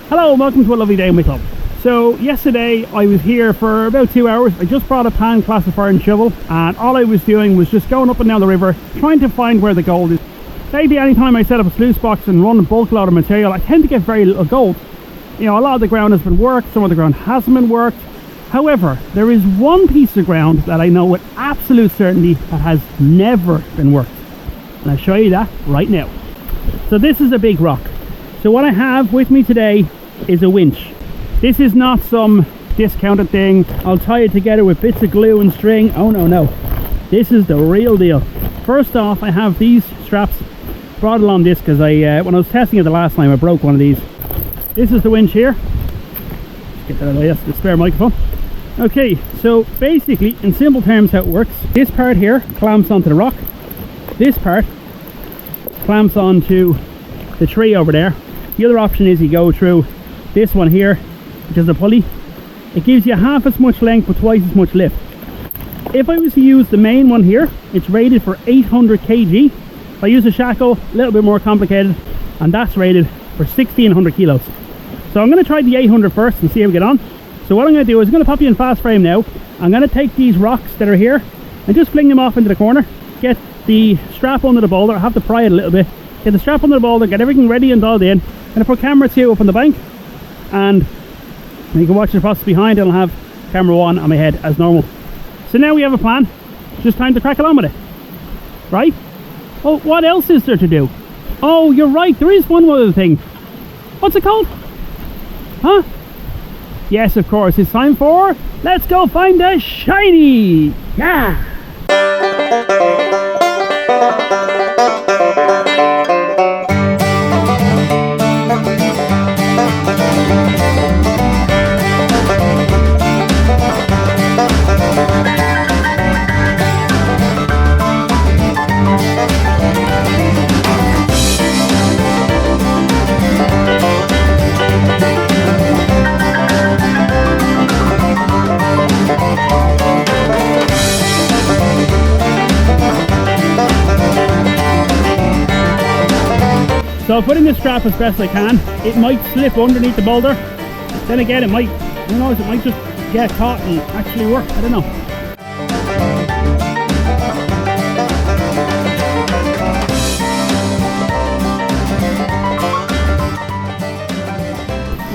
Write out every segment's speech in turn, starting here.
Hello and welcome to a lovely day in Wicklow. So yesterday I was here for about 2 hours. I just brought a pan classifier and shovel, and all I was doing was just going up and down the river trying to find where the gold is. Lately, anytime I set up a sluice box and run a bulk load of material, I tend to get very little gold. You know, a lot of the ground has been worked, some of the ground hasn't been worked. However, there is one piece of ground that I know with absolute certainty that has never been worked, and I'll show you that right now. So this is a big rock. So what I have with me today is a winch. This is not some discounted thing. I'll tie it together with bits of glue and string. Oh no. This is the real deal. First off, I have these straps. Brought along this because when I was testing it the last time, I broke one of these. This is the winch here. Let's get that out of the way. That's the spare microphone. Okay, so basically, in simple terms, how it works. This part here clamps onto the rock. This part clamps onto the tree over there. The other option is you go through this one here, which is a pulley. It gives you half as much length but twice as much lift. If I was to use the main one here, it's rated for 800 kg. If I use a shackle, a little bit more complicated, and that's rated for 1600 kilos. So I'm going to try the 800 first and see how we get on. So what I'm going to do is I'm going to pop you in fast frame now. I'm going to take these rocks that are here and just fling them off into the corner. Get the strap under the boulder. I have to pry it a little bit. Get the strap under the boulder, get everything ready and dialed in. I'm going to put camera 2 up on the bank, and you can watch the process behind it. I'll have camera 1 on my head as normal. So now we have a plan. Just time to crack along with it. Right? Oh, what else is there to do? Oh, you're right, there is one other thing. What's it called? Huh? Yes, of course, it's time for let's go find a shiny! Yeah! So I'll put in the strap as best I can. It might slip underneath the boulder. Then again, it might, who knows, it might just get caught and actually work. I don't know.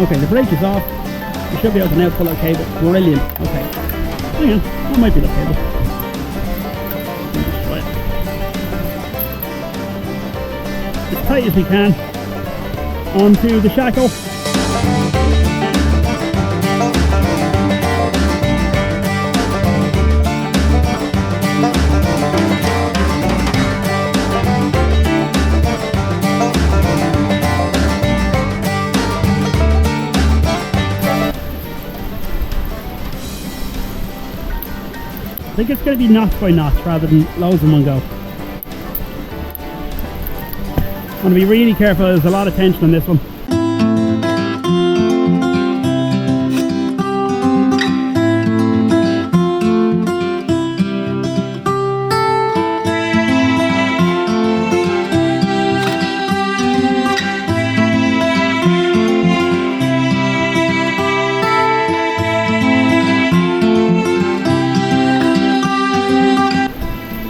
Okay, the brake is off. You should be able to now pull out cable. Brilliant. Okay. Hang on, that might be the cable. As tight as we can onto the shackle. I think it's going to be knots by knots rather than loads in one go. I want to be really careful. There's a lot of tension on this one.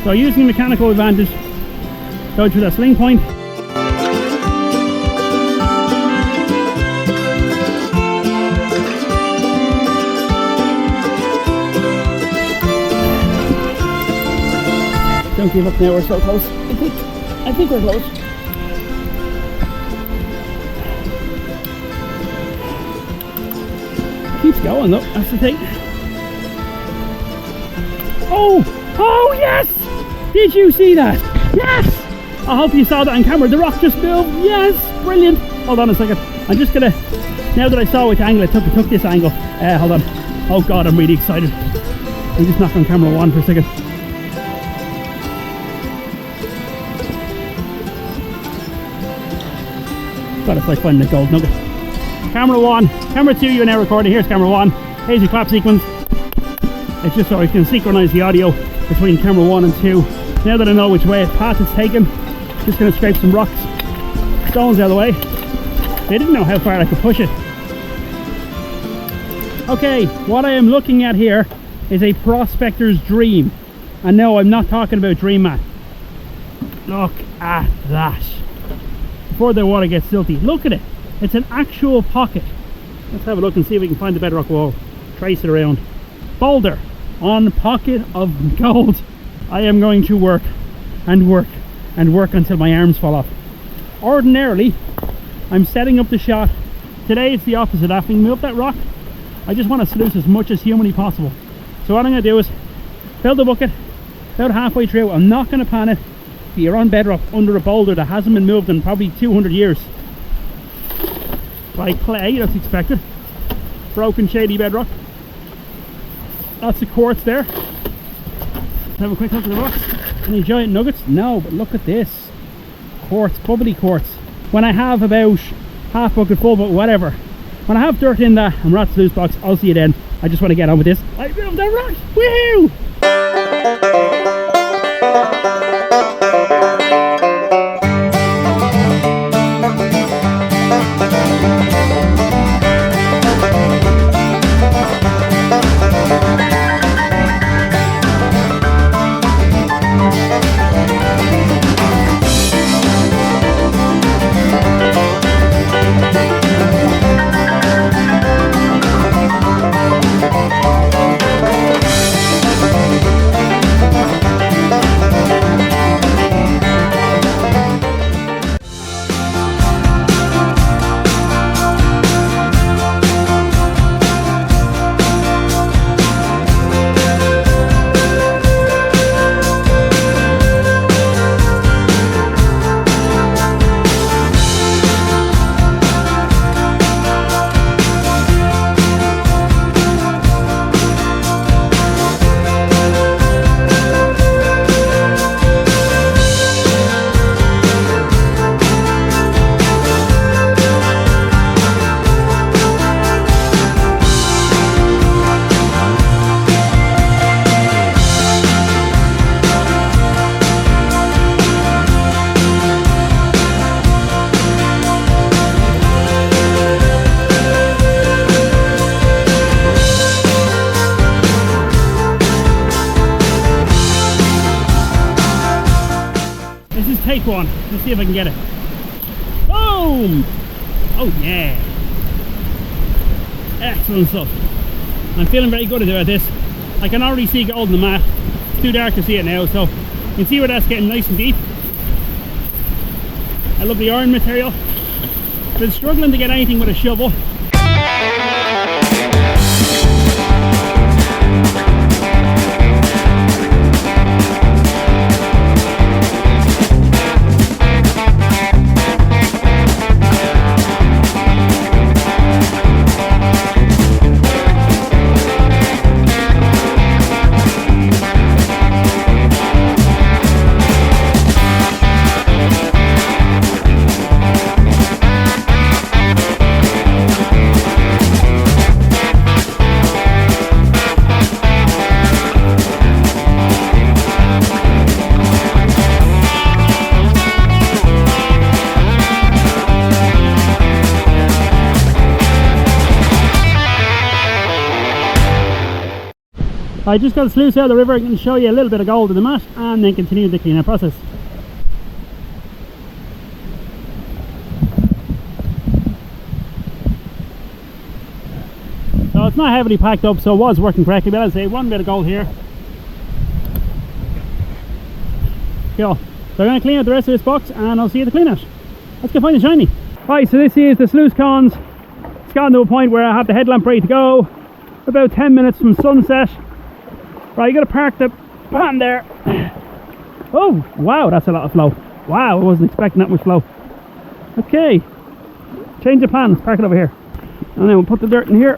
So using mechanical advantage, go through that sling point. Don't give up now, we're so close. I think we're close. Keeps going though, that's the thing. Oh yes! Did you see that? Yes! I hope you saw that on camera. The rock just moved. Yes! Brilliant. Hold on a second. I'm just gonna, now that I saw which angle it took this angle. Hold on. Oh God, I'm really excited. I'm just knock on camera 1 for a second. God, it's like finding a gold nugget. Camera 1, camera 2, you're now recording. Here's camera 1. Here's your clap sequence. It's just so I can synchronize the audio between camera 1 and 2. Now that I know which way path it's taken, just going to scrape some rocks, stones out of the way. They didn't know how far I could push it. Okay, what I am looking at here is a prospector's dream. And no, I'm not talking about Dream Mat. Look at that. Before the water gets silty, look at it. It's an actual pocket. Let's have a look and see if we can find the bedrock wall. Trace it around. Boulder on pocket of gold. I am going to work and work and work until my arms fall off. Ordinarily, I'm setting up the shot. Today it's the opposite. After we move that rock, I just want to sluice as much as humanly possible. So what I'm going to do is fill the bucket about halfway through. I'm not going to pan it. You're on bedrock under a boulder that hasn't been moved in probably 200 years. By clay, that's expected. Broken, shady bedrock. Lots of quartz there. Let's have a quick look at the rocks. Any giant nuggets? No, but look at this. Quartz, bubbly quartz. When I have about half bucket full, but whatever. When I have dirt in that and we're at the sluice box, I'll see you then. I just want to get on with this. I moved that rock! Woohoo! Take one. Let's see if I can get it. Boom! Oh yeah. Excellent stuff. I'm feeling very good about this. I can already see gold in the mat. It's too dark to see it now, so you can see where that's getting nice and deep. I love the iron material. Been struggling to get anything with a shovel. I just got the sluice out of the river. I can show you a little bit of gold in the mat and then continue the cleanup process. So it's not heavily packed up, so it was working correctly, but I'll say one bit of gold here. Cool. So I'm going to clean out the rest of this box and I'll see you at the clean out. Let's go find the shiny. Right, so this is the sluice cons. It's gotten to a point where I have the headlamp ready to go. About 10 minutes from sunset. Right, you got to park the pan there. Oh, wow, that's a lot of flow. Wow, I wasn't expecting that much flow. Okay, change the pan, let's park it over here. And then we'll put the dirt in here.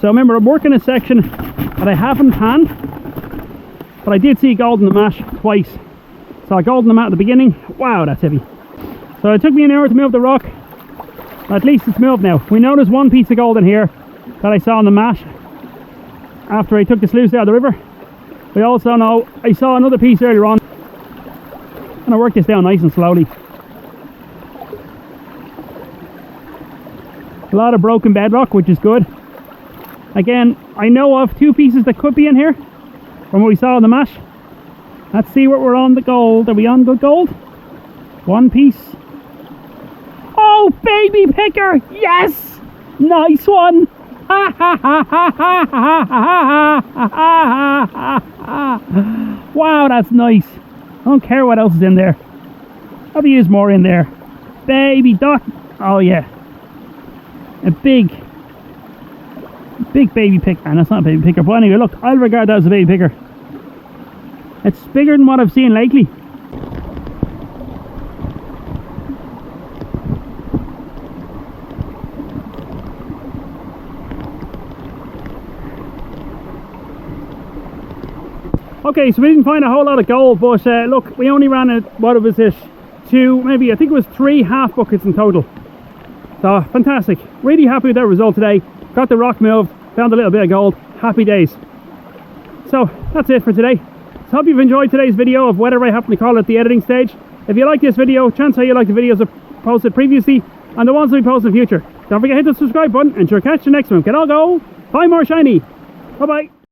So remember, I'm working a section that I haven't panned, but I did see gold in the mat twice. So I gold in the mat at the beginning. Wow, that's heavy. So it took me an hour to move the rock. At least it's moved now. We know there's one piece of gold in here that I saw on the mat after I took the sluice out of the river. We also know I saw another piece earlier on. gonna work this down nice and slowly. A lot of broken bedrock, which is good. Again, I know of 2 pieces that could be in here from what we saw on the mash. Let's see what we're on the gold. Are we on good gold? 1 piece. Oh, baby picker! Yes! Nice one! Wow, that's nice. I don't care what else is in there. Probably use more in there. Baby dot. Oh yeah. A big baby picker. And that's not a baby picker. But anyway, look, I'll regard that as a baby picker. It's bigger than what I've seen lately. Okay, so we didn't find a whole lot of gold, but look, we only ran what was it? 2, maybe, I think it was 3 half buckets in total. So, fantastic. Really happy with that result today. Got the rock moved, found a little bit of gold. Happy days. So, that's it for today. So, hope you've enjoyed today's video of whatever I happen to call it, the editing stage. If you like this video, chances are you like the videos I've posted previously and the ones that we post in the future. Don't forget to hit the subscribe button and sure catch the next one. Get all go. Bye, more shiny. Bye-bye.